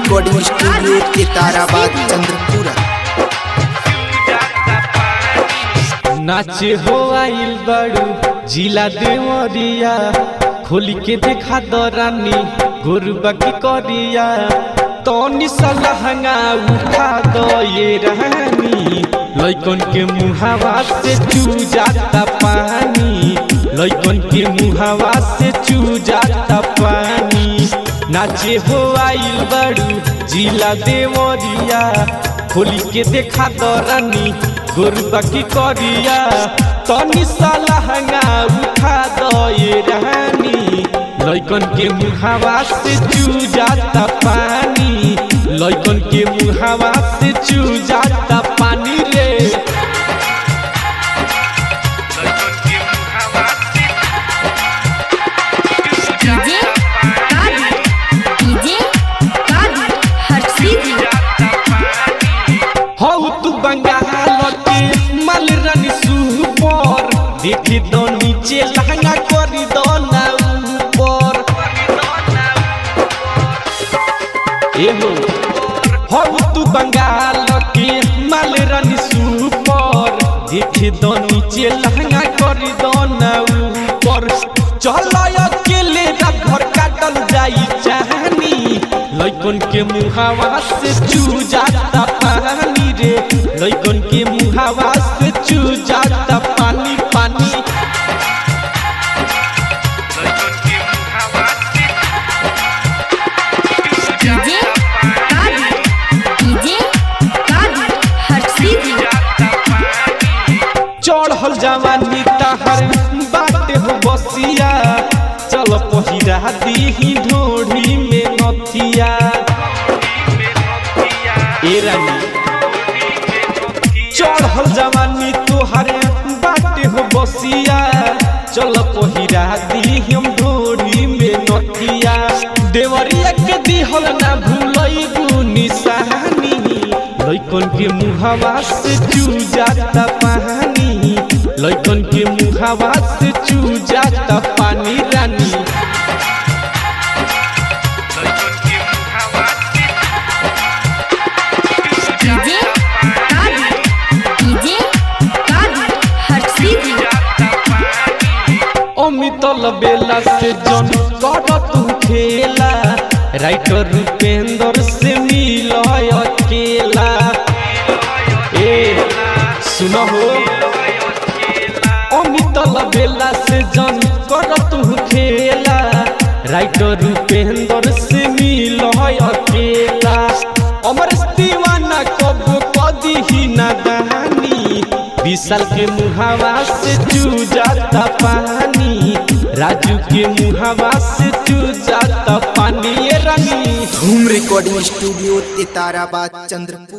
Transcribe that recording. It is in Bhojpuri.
Recording studio तेताराबाद Chandrapura. नाचे हो आइल बड़ू जिला देवरिया, खोली के देखा दरानी गोरुबा की करिया, तो लहंगा उठा दो ये रानी, लइकन के मुहावा से चू जाता पानी, लइकन के मुहावा से चू जाता पानी। नाचे हो आइल बड़ू जिला देवरिया, खोली के देखा दरानी गोरुबा की करिया, तो लहंगा उठा दो ये रानी, लइकन के मुहावा से चू जाता पानी, लइकन के मुहावा से चू जाता पानी रे। हौ तू बंगाल के माल रानी सुपर, देखी दो नीचे लहंगा करी दो ना ऊपर। हौ तू बंगाल के माल रानी सुपर, देखी दो नीचे लहंगा करी दो ना ऊपर। चलो अकेले रात भर काटल जाई चाहनी, लइकन के मुहावा से चू जाता पानी रे, लइकन के मुहावा से चू जाता पानी पानी। चढ़ल जवानी तहर बाटे हो बसिया, चल पहिरा दी ढोढ़ी में नथिया। ए रानी चढ़ल जवानी तोहर बाटे हो बसिया, चल पहिरा दी हम ढोढ़ी में नथिया। देवरिया के दिहल ना भूलई निशानी, लइकन के मुहावा से चू जाता पानी, लइकन के मुहावा से चू जाता पानी रानी। अमितल बेला से जन कर तू खेला, राइटर रूपेंद्र से मिल अकेला। ए सुनो हो अमितल बेला से जन कर तू खेला, राइटर रूपेंद्र से मिल अकेला। अमर दीवाना कब कदी ही ना दानी, विशाल के मुहावा से चू जाता पानी, राजू के मुहावा से चू जाता पानी। ये रानी धूम रिकॉर्डिंग स्टूडियो तेताराबाद चंद्रपुरा।